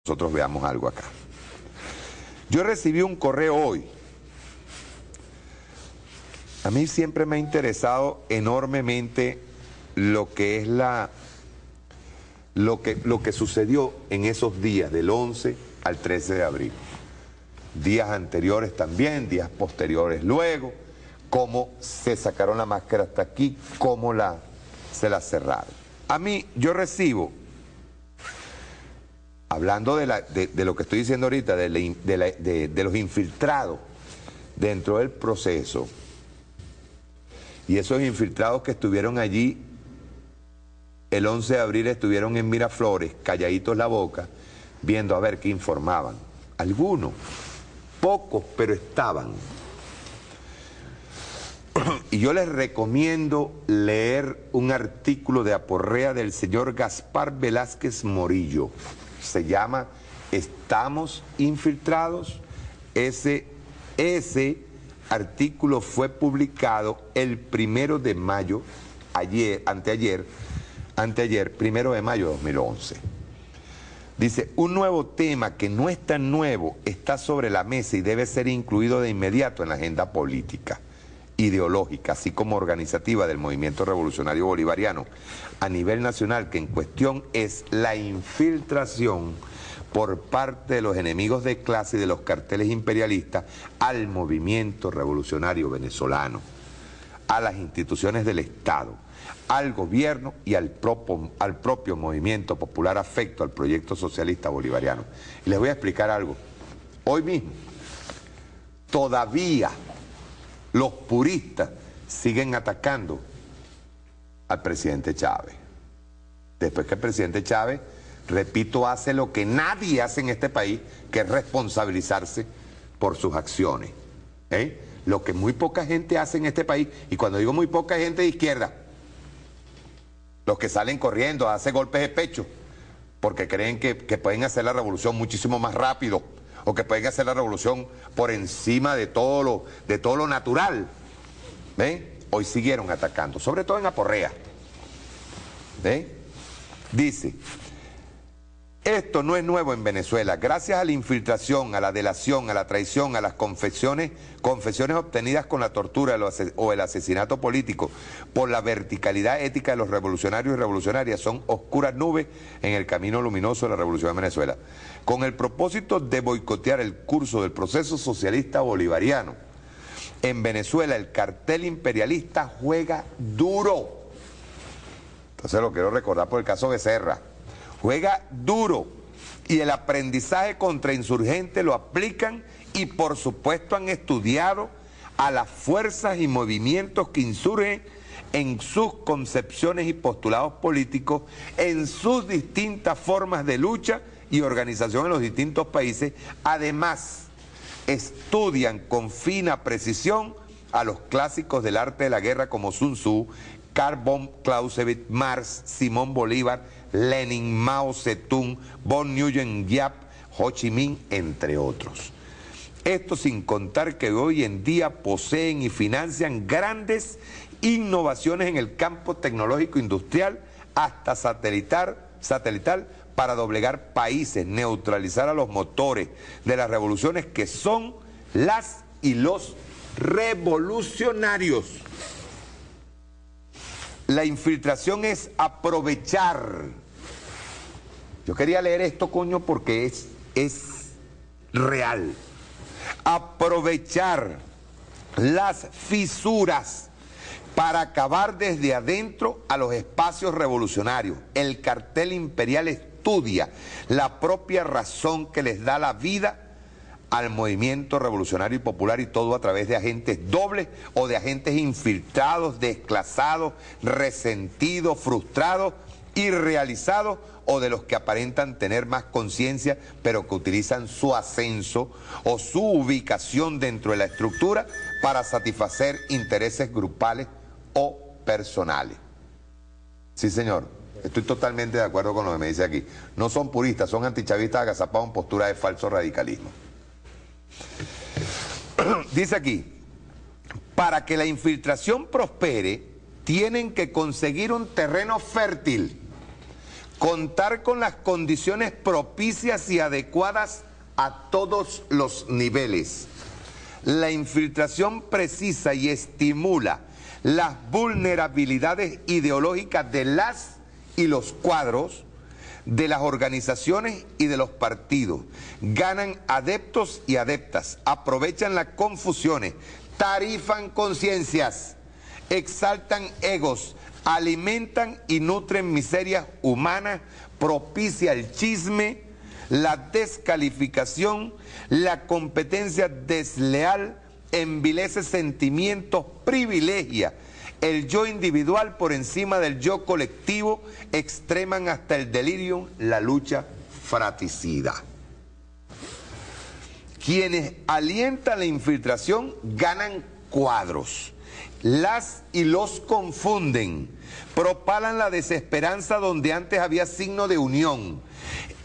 nosotros veamos algo acá. Yo recibí un correo hoy. A mí siempre me ha interesado enormemente lo que es lo que sucedió en esos días, del 11 al 13 de abril. Días anteriores también, días posteriores luego, cómo se sacaron la máscara hasta aquí, cómo se la cerraron. A mí, yo recibo, hablando de lo que estoy diciendo ahorita, de los infiltrados dentro del proceso, y esos infiltrados que estuvieron allí el 11 de abril estuvieron en Miraflores, calladitos la boca, viendo a ver qué informaban. Algunos, pocos, pero estaban. Y yo les recomiendo leer un artículo de Aporrea del señor Gaspar Velázquez Morillo. Se llama ¿Estamos infiltrados? Ese artículo fue publicado el 1 de mayo, anteayer, 1 de mayo de 2011. Dice, un nuevo tema que no es tan nuevo está sobre la mesa y debe ser incluido de inmediato en la agenda política, ideológica, así como organizativa del movimiento revolucionario bolivariano a nivel nacional, que en cuestión es la infiltración por parte de los enemigos de clase y de los carteles imperialistas al movimiento revolucionario venezolano, a las instituciones del Estado, al gobierno y al propio movimiento popular afecto al proyecto socialista bolivariano. Y les voy a explicar algo. Hoy mismo, todavía los puristas siguen atacando al presidente Chávez. Después que el presidente Chávez, repito, hace lo que nadie hace en este país, que es responsabilizarse por sus acciones. Lo que muy poca gente hace en este país, y cuando digo muy poca gente de izquierda, los que salen corriendo a hacer golpes de pecho, porque creen que pueden hacer la revolución muchísimo más rápido, o que pueden hacer la revolución por encima de todo lo natural. ¿Ven? Hoy siguieron atacando, sobre todo en Aporrea. ¿Ven? Dice, esto no es nuevo en Venezuela. Gracias a la infiltración, a la delación, a la traición, a las confesiones obtenidas con la tortura o el asesinato político, por la verticalidad ética de los revolucionarios y revolucionarias, son oscuras nubes en el camino luminoso de la revolución en Venezuela. Con el propósito de boicotear el curso del proceso socialista bolivariano, en Venezuela el cartel imperialista juega duro. Entonces lo quiero recordar por el caso Becerra. Juega duro, y el aprendizaje contrainsurgente lo aplican, y por supuesto han estudiado a las fuerzas y movimientos que insurgen en sus concepciones y postulados políticos, en sus distintas formas de lucha y organización en los distintos países. Además, estudian con fina precisión a los clásicos del arte de la guerra como Sun Tzu, Karl von Clausewitz, Marx, Simón Bolívar, Lenin, Mao Zedong, von Nguyen Yap, Ho Chi Minh, entre otros. Esto sin contar que hoy en día poseen y financian grandes innovaciones en el campo tecnológico industrial, hasta satelital, para doblegar países, neutralizar a los motores de las revoluciones, que son las y los revolucionarios. La infiltración es aprovechar. Yo quería leer esto, coño, porque es real. Aprovechar las fisuras para acabar desde adentro a los espacios revolucionarios. El cartel imperial estudia la propia razón que les da la vida al movimiento revolucionario y popular, y todo a través de agentes dobles o de agentes infiltrados, desclasados, resentidos, frustrados, irrealizados, o de los que aparentan tener más conciencia, pero que utilizan su ascenso o su ubicación dentro de la estructura para satisfacer intereses grupales o personales. Sí, señor, estoy totalmente de acuerdo con lo que me dice aquí. No son puristas, son antichavistas agazapados en postura de falso radicalismo. Dice aquí, para que la infiltración prospere, tienen que conseguir un terreno fértil, contar con las condiciones propicias y adecuadas a todos los niveles. La infiltración precisa y estimula las vulnerabilidades ideológicas de las y los cuadros, de las organizaciones y de los partidos. Ganan adeptos y adeptas, aprovechan las confusiones, tarifan conciencias, exaltan egos, alimentan y nutren miserias humanas, propicia el chisme, la descalificación, la competencia desleal, envilece sentimientos, privilegia el yo individual por encima del yo colectivo, extreman hasta el delirium la lucha fratricida. Quienes alientan la infiltración ganan cuadros, las y los confunden, propalan la desesperanza donde antes había signo de unión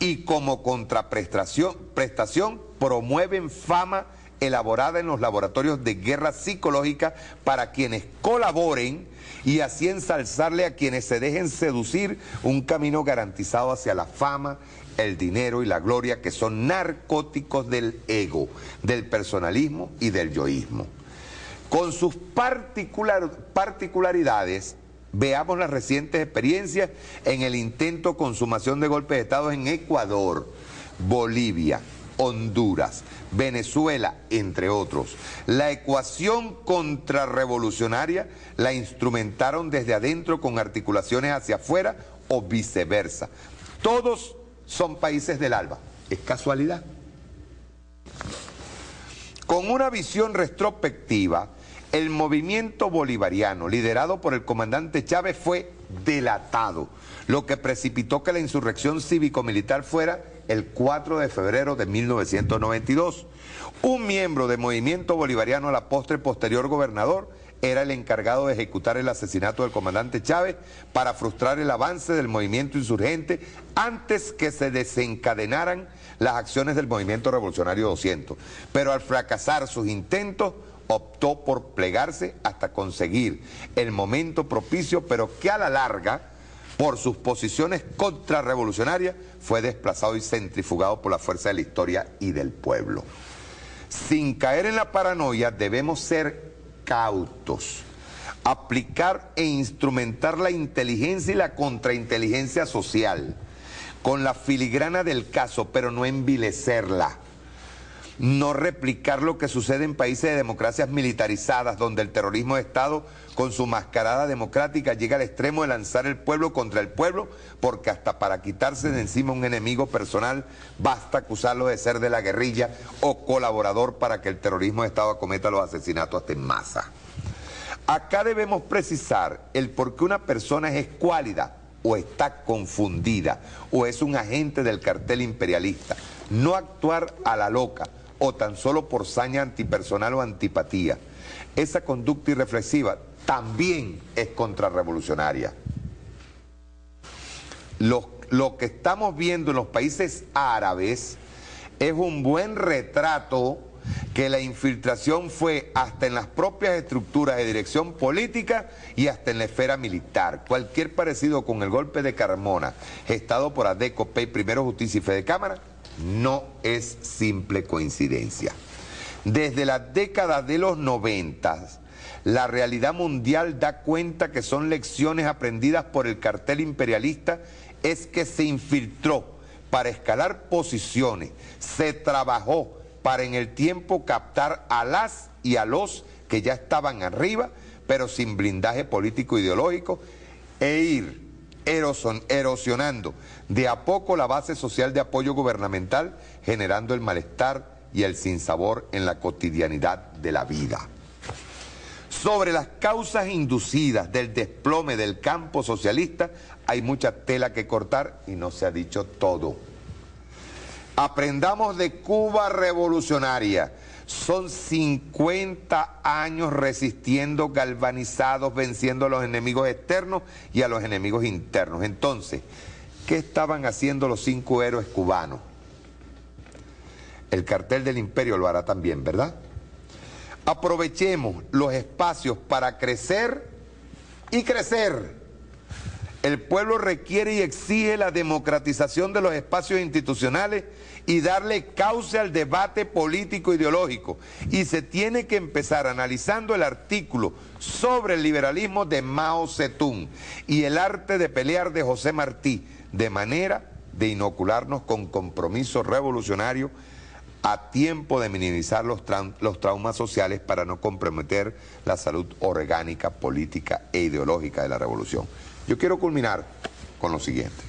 y como contraprestación promueven fama elaborada en los laboratorios de guerra psicológica para quienes colaboren y así ensalzarle a quienes se dejen seducir un camino garantizado hacia la fama, el dinero y la gloria, que son narcóticos del ego, del personalismo y del yoísmo. Con sus particularidades, veamos las recientes experiencias en el intento consumación de golpes de Estado en Ecuador, Bolivia, Honduras, Venezuela, entre otros. La ecuación contrarrevolucionaria la instrumentaron desde adentro con articulaciones hacia afuera o viceversa. Todos son países del ALBA. ¿Es casualidad? Con una visión retrospectiva, el movimiento bolivariano, liderado por el comandante Chávez, fue delatado, lo que precipitó que la insurrección cívico-militar fuera el 4 de febrero de 1992. Un miembro del movimiento bolivariano, a la posterior gobernador, era el encargado de ejecutar el asesinato del comandante Chávez para frustrar el avance del movimiento insurgente antes que se desencadenaran las acciones del movimiento revolucionario 200. Pero al fracasar sus intentos, optó por plegarse hasta conseguir el momento propicio, pero que a la larga, por sus posiciones contrarrevolucionarias, fue desplazado y centrifugado por la fuerza de la historia y del pueblo. Sin caer en la paranoia, debemos ser cautos, aplicar e instrumentar la inteligencia y la contrainteligencia social, con la filigrana del caso, pero no envilecerla. No replicar lo que sucede en países de democracias militarizadas, donde el terrorismo de Estado, con su mascarada democrática, llega al extremo de lanzar el pueblo contra el pueblo, porque hasta para quitarse de encima un enemigo personal, basta acusarlo de ser de la guerrilla o colaborador para que el terrorismo de Estado acometa los asesinatos hasta en masa. Acá debemos precisar el por qué una persona es escuálida, o está confundida, o es un agente del cartel imperialista. No actuar a la loca, o tan solo por saña antipersonal o antipatía. Esa conducta irreflexiva también es contrarrevolucionaria. Lo que estamos viendo en los países árabes es un buen retrato que la infiltración fue hasta en las propias estructuras de dirección política y hasta en la esfera militar. Cualquier parecido con el golpe de Carmona, gestado por ADECO, PEI, Primero Justicia y Fedecámara, no es simple coincidencia. Desde la década de los 90, la realidad mundial da cuenta que son lecciones aprendidas por el cartel imperialista, es que se infiltró para escalar posiciones, se trabajó para en el tiempo captar a las y a los que ya estaban arriba, pero sin blindaje político ideológico, e ir erosionando de a poco la base social de apoyo gubernamental, generando el malestar y el sinsabor en la cotidianidad de la vida. Sobre las causas inducidas del desplome del campo socialista hay mucha tela que cortar y no se ha dicho todo. Aprendamos de Cuba revolucionaria. Son 50 años resistiendo, galvanizados, venciendo a los enemigos externos y a los enemigos internos. Entonces, ¿qué estaban haciendo los 5 héroes cubanos? El cartel del imperio lo hará también, ¿verdad? Aprovechemos los espacios para crecer y crecer. El pueblo requiere y exige la democratización de los espacios institucionales y darle cauce al debate político ideológico. Y se tiene que empezar analizando el artículo sobre el liberalismo de Mao Zedong y el arte de pelear de José Martí, de manera de inocularnos con compromiso revolucionario a tiempo de minimizar los traumas sociales para no comprometer la salud orgánica, política e ideológica de la revolución. Yo quiero culminar con lo siguiente.